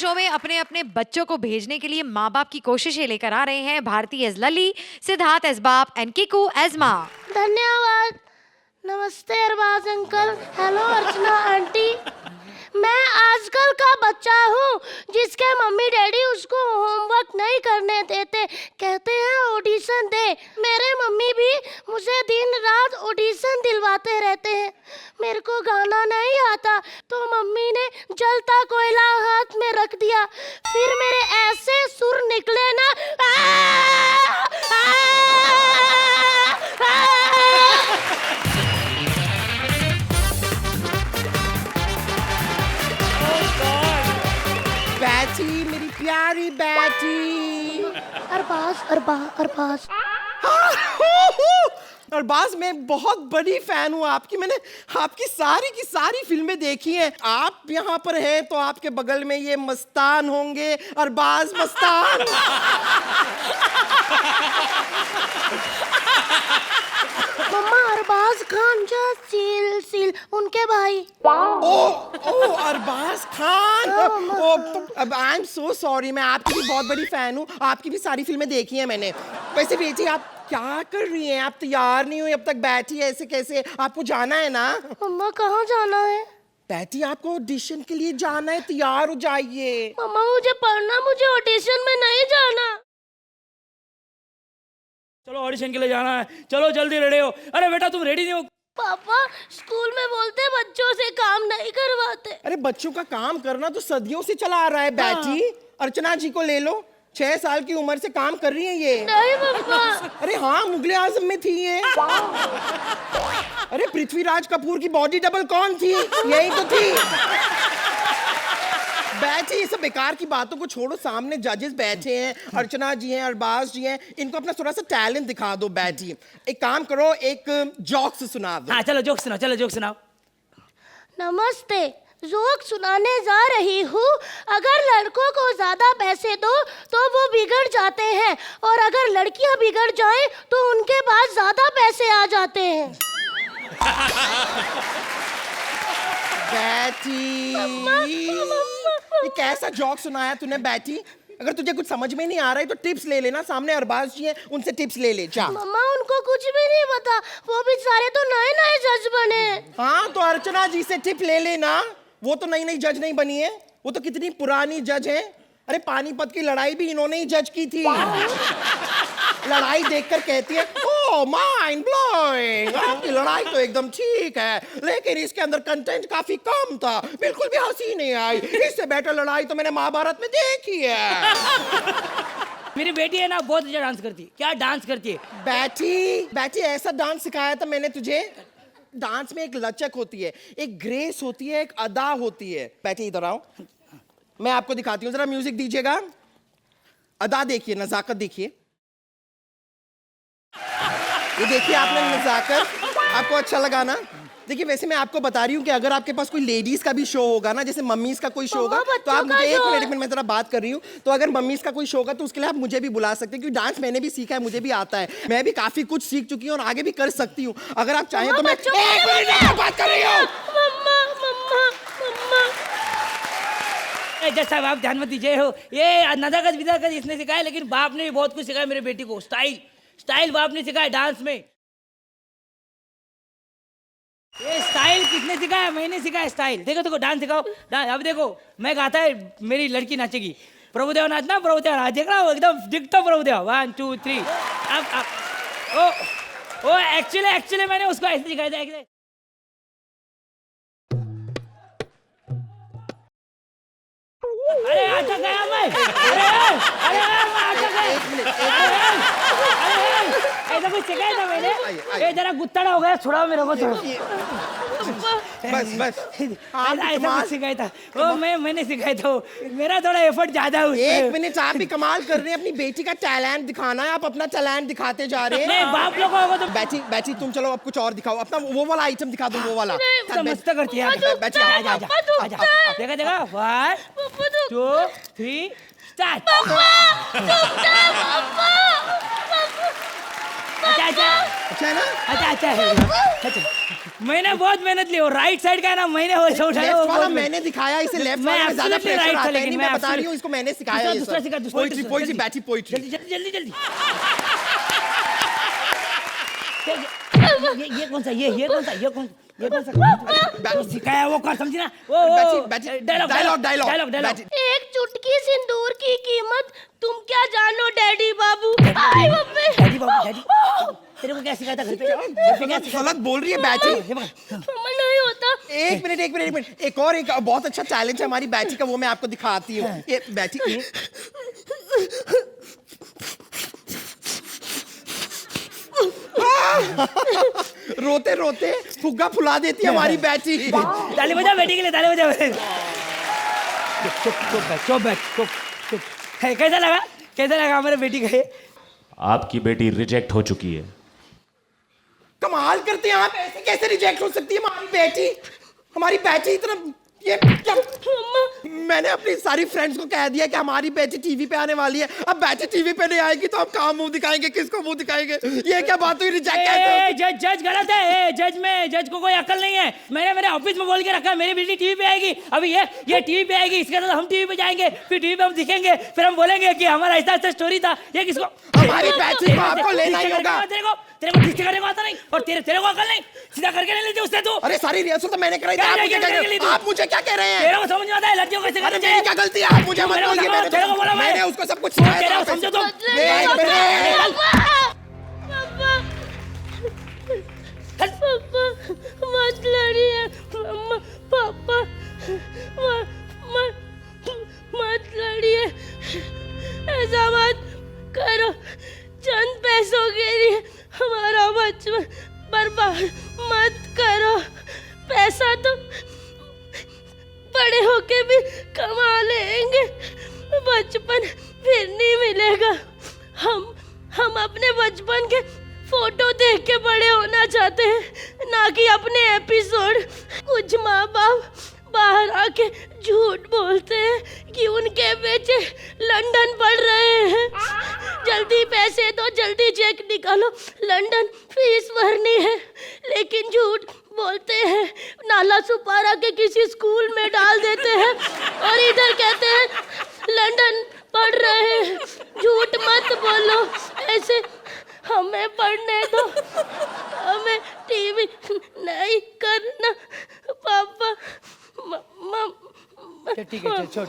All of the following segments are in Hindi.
शो में अपने अपने बच्चों को भेजने के लिए माँ बाप की कोशिशें लेकर आ रहे हैं भारती एज लली, सिद्धार्थ एज बाप एंड किकू एज माँ। धन्यवाद। नमस्ते अरबाज अंकल। हेलो अर्चना आंटी। मैं आजकल का बच्चा हूँ जिसके मम्मी डैडी उसको होमवर्क नहीं करने देते, कहते हैं ऑडिशन दे। मेरे मम्मी भी मुझे दिन रात ऑडिशन दिलवाते रहते हैं। मेरे को गाना नहीं आता तो मम्मी ने जलता कोयला हाथ में रख दिया, फिर मेरे ऐसे सुर निकले ना बैटी, मेरी प्यारी बैटी। अरबाज अरबाज, मैं बहुत बड़ी फैन हूँ आपकी। मैंने आपकी सारी की सारी फिल्में देखी हैं। आप यहाँ पर हैं तो आपके बगल में ये मस्तान होंगे, अरबाज मस्तान। मम्मा अरबाज खान जो सील उनके भाई। ओ अरबाज खान। ओ अब आई एम सो सॉरी, मैं आपकी भी बहुत बड़ी फैन हूँ। आपकी भी सारी फिल्में देखी हैं मैंने। वैसे बेटी, आप क्या कर रही हैं? आप तैयार नहीं हुई अब तक, बैठी ऐसे कैसे? आपको जाना है ना? मम्मा कहाँ जाना है? बैटी, आपको ऑडिशन के लिए जाना है, तैयार हो जाइए। मम्मा मुझे पढ़ना, मुझे ऑडिशन में नहीं जाना। चलो ऑडिशन के लिए जाना है, चलो जल्दी रेडी हो। अरे बेटा तुम रेडी नहीं हो? पापा स्कूल में बोलते बच्चों से काम नहीं करवाते। अरे बच्चों का काम करना तो सदियों से चला आ रहा है बैटी। अर्चना जी को ले लो, 6 साल की उम्र से काम कर रही है ये। नहीं मम्मा। अरे हाँ, मुगले आजम में थी ये। अरे पृथ्वीराज कपूर की बॉडी डबल कौन थी? यही तो थी। बैठे, ये सब बेकार की बातों को छोड़ो। सामने जजेस बैठे हैं, अर्चना जी हैं, अरबाज जी हैं, इनको अपना थोड़ा सा टैलेंट दिखा दो। बैठी, एक काम करो, एक जोक्स सुना दो। हाँ चलो जोक सुनाओ, चलो जोक सुनाओ। नमस्ते, जोक सुनाने जा रही हूँ। अगर लड़कों को ज्यादा पैसे दो तो वो बिगड़ जाते हैं, और अगर लड़कियां बिगड़ जाएं तो उनके पास ज्यादा पैसे आ जाते हैं। बैठी, ये कैसा जोक सुनाया तूने बैठी? अगर तुझे कुछ समझ में नहीं आ रहा है तो टिप्स ले लेना। सामने अरबाज जी हैं, उनसे टिप्स ले ले। जा। मम्मा उनको कुछ भी नहीं पता, वो भी सारे तो नए नए जज बने। हाँ तो अर्चना जी से टिप ले लेना। वो तो नई नई जज नहीं बनी है, वो तो कितनी पुरानी जज है। अरे पानीपत की लड़ाई भी इन्होंने ही जज की थी। लड़ाई देखकर कहती है, ओह माइंड ब्लोइंग, आपकी लड़ाई तो एकदम ठीक है, लेकिन इसके अंदर कंटेंट काफी कम था, बिल्कुल भी हंसी नहीं आई। इससे बेटर लड़ाई तो मैंने महाभारत में देखी है। मेरी बेटी है ना, बहुत अच्छा डांस करती है। क्या डांस करती है? बैठी ऐसा डांस सिखाया था मैंने तुझे। डांस में एक लचक होती है, एक ग्रेस होती है, एक अदा होती है। बैठी इधर आओ, मैं आपको दिखाती हूँ। जरा म्यूजिक दीजिएगा। अदा देखिए, नजाकत देखिए। ये देखिए आपने नजाकत। आपको अच्छा लगा ना? देखिए वैसे मैं आपको बता रही हूँ कि अगर आपके पास कोई लेडीज का भी शो होगा ना, जैसे मम्मीज का कोई शो होगा, तो आप मुझे एक मिनट में, मैं जरा बात कर रही हूँ, तो अगर मम्मीज का कोई शो होगा तो उसके लिए आप मुझे भी बुला सकते हैं, क्योंकि डांस मैंने भी सीखा है, मुझे भी आता है। मैं भी काफी कुछ सीख चुकी हूँ और आगे भी कर सकती हूँ। अगर आप चाहें तो मैं एक मिनट में बात कर रही हूँ। जज साहब आप ध्यान मत दीजिए हो, ये नजाकत विदाकत इसने सिखाया, लेकिन बाप ने भी बहुत कुछ सिखाया मेरी बेटी को। स्टाइल बाप ने सिखाया डांस में। ये स्टाइल किसने सिखाया? मैंने सिखाया स्टाइल। देखो डांस सिखाओ। अब देखो मैं गाता है, मेरी लड़की नाचेगी। प्रभुदेव नाचना, प्रभुदेव नाच, देख रहा हूँ एकदम डिक्टो प्रभुदेव। 1 2 3। अब एक्चुअली मैंने उसको ऐसे सिखाया था। अरे आटा गया मैं। अरे मैं आटा गया। ऐसा कुछ सिखाया था मैंने। ये जरा गुत्तड़ा हो गया, छुड़ाओ मेरे को थोड़ा। बस ऐसा कुछ सिखाया था वो, मैंने सिखाया था। मेरा थोड़ा एफर्ट ज्यादा हुआ। एक मिनट, आप भी कमाल कर रहे हैं। अपनी बेटी का टैलेंट दिखाना है, आप अपना टैलेंट दिखाते जा रहे हैं। नहीं बाप लोगों को तो। बैठी तुम चलो, अब कुछ और दिखाओ। अपना वो वाला आइटम दिखा दो, वो वाला। मस्त करती है। आजा देखा 1 2 3 स्टार्ट। अच्छा है ना? अच्छा है। मैंने बहुत मेहनत ली, और राइट साइड का है ना, मैंने वो उठाया। लेफ्ट वाला मैंने दिखाया, इसे लेफ्ट वाले में ज्यादा प्रेशर आता है। नहीं, मैं बता रही हूँ, इसको मैंने सिखाया। दूसरा सिखा, दूसरा पोइट्री बैठी पोइट्री। जल्दी जल्दी जल्दी। ये कौन सा, ये कौन सा, ये कौन सा सिखाया, वो कर, समझी ना? वो डायलॉग। एक चुटकी सिंदूर की कीमत तुम क्या जानो डैडी बाबू। आई मम्मी। डैडी बाबू, तेरे को क्या सिखाया था घर पे? गलत बोल रही है बैची। मम्मा नहीं होता। एक मिनट, एक और एक बहुत अच्छा चैलेंज है हमारी बैची का, वो मैं आपको दिखाती हूँ। ये बैची रोते रोते फुग्गा फुला देती है हमारी बैची। ताली बजा बेटी के लिए, ताली बजा। चुप। कैसा लगा हमारे बेटी का? आपकी बेटी रिजेक्ट हो चुकी है। कमाल करते हैं आप, ऐसे कैसे रिजेक्ट हो सकती है हमारी बैची इतना ये क्या? मैंने अपनी सारी फ्रेंड्स को कह दिया कि हमारी बैची टीवी पे आने वाली है। अब बैची टीवी पे नहीं आएगी तो हम कहाँ मुंह दिखाएंगे, किसको मुंह दिखाएंगे? ये क्या बात हुई? रिजेक्ट जज गलत है। जज को कोई अकल नहीं है। मैंने मेरे ऑफिस में बोल के रखा मेरी बेटी टीवी पे आएगी। अभी ये टीवी पे आएगी, इसके साथ हम टीवी पे जाएंगे, फिर टीवी पे हम दिखेंगे, फिर हम बोलेंगे कि हमारा ऐसा स्टोरी था। ये किसको? हमारी बैची को आपको लेना ही होगा। तेरे को ठीक से करने को आता नहीं, और तेरे को अकल नहीं, सीधा करके नहीं लेते उससे तू। अरे सारी रिहर्सल तो मैंने कराई थी, आप मुझे क्या कह रहे हैं? तेरे को समझ में आता है लड़कियों कैसे करना चाहिए? क्या गलती है? आप मुझे मत बोलिए, मैंने उसको सब कुछ सिखाया। समझो तुम। मत लड़िए पापा, मत लड़िए, ऐसा मत करो। चंद पैसों के लिए हमारा बचपन बर्बाद मत करो। पैसा तो बड़े होके भी कमा लेंगे, बचपन फिर नहीं मिलेगा। हम अपने बचपन के फोटो देख के बड़े होना चाहते हैं, ना कि अपने एपिसोड। कुछ माँ बाप बाहर आके झूठ बोलते हैं कि उनके बेटे लंदन पढ़ रहे हैं। जल्दी पैसे दो, जल्दी चेक निकालो, लंदन फीस भरनी है। लेकिन झूठ बोलते हैं, नाला सुपारा के किसी स्कूल में डाल देते हैं और इधर कहते हैं लंदन पढ़ रहे हैं। झूठ मत बोलो ऐसे, हमें पढ़ने दो, हमें टीवी नहीं करना पापा। ठीक है, छोड़।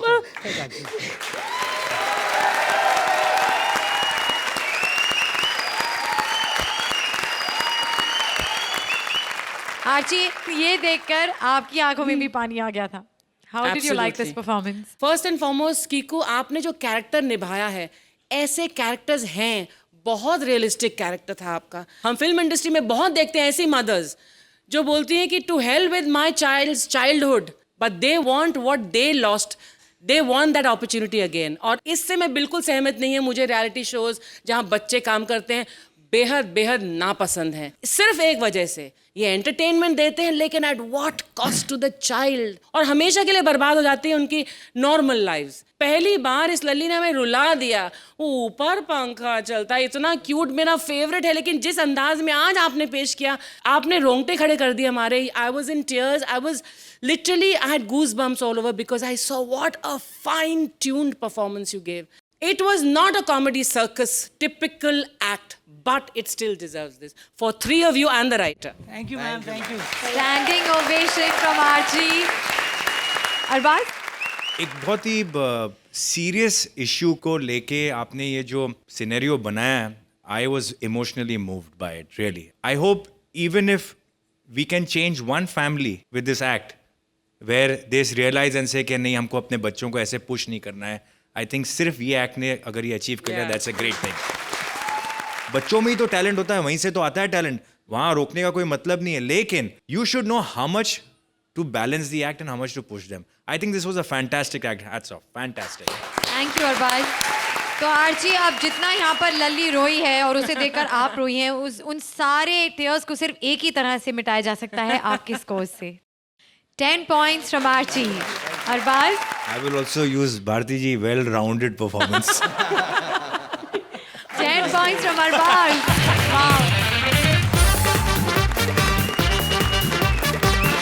आर्ची, ये देखकर आपकी आंखों में भी पानी आ गया था। How did you like this performance? First and foremost Kiku, आपने जो कैरेक्टर निभाया है, ऐसे कैरेक्टर्स हैं, बहुत रियलिस्टिक कैरेक्टर था आपका। हम फिल्म इंडस्ट्री में बहुत देखते हैं ऐसी मदर्स जो बोलती हैं कि to hell with my child's childhood, but they want what they lost, they want that opportunity again. और इससे मैं बिल्कुल सहमत नहीं है। मुझे रियलिटी शोज जहाँ बच्चे काम करते हैं बेहद नापसंद है, सिर्फ एक वजह से, ये एंटरटेनमेंट देते हैं लेकिन at what cost to the child, और हमेशा के लिए बर्बाद हो जाती है उनकी नॉर्मल लाइफ्स। पहली बार इस लल्ली ने हमें रुला दिया। ऊपर पंखा चलता है, इतना क्यूट, मेरा फेवरेट है, लेकिन जिस अंदाज में आज आपने पेश किया, आपने रोंगटे खड़े कर दिए हमारे। I was in tears, I was literally, I had goose bumps all over because I saw what a fine tuned performance you gave. It was not a comedy circus typical act, but it still deserves this for three of you and the writer. Thank you, ma'am. Thank you. Standing ovation from Archie. Arbaaz, एक बहुत ही सीरियस इशू को लेके आपने ये जो सिनेरियो बनाया है, I was emotionally moved by it, really. I hope even if we can change one family with this act, where this realise and say कि नहीं, हमको अपने बच्चों को ऐसे पुश नहीं करना है. आई थिंक सिर्फ ये एक्ट ने अगर ये अचीव कर लिया, दैट्स अ ग्रेट थिंग. बच्चों में ही तो टैलेंट होता है, वहीं से तो आता है टैलेंट, वहां रोकने का कोई मतलब नहीं है. लेकिन you should know how much to balance the act and how much to push them. I think this was a fantastic act. Hats off. Fantastic. Thank you Arbaaz. तो आर्ची, अब जितना यहाँ पर लल्ली रोई है और उसे देखकर आप रोई हैं, उन सारे टीयर्स को सिर्फ एक ही तरह से मिटाया जा सकता है, आपके स्कोर से. 10 points from Archie. Arbaaz? I will also use Bharti ji well-rounded performance. 10 points from Arbaz. Wow.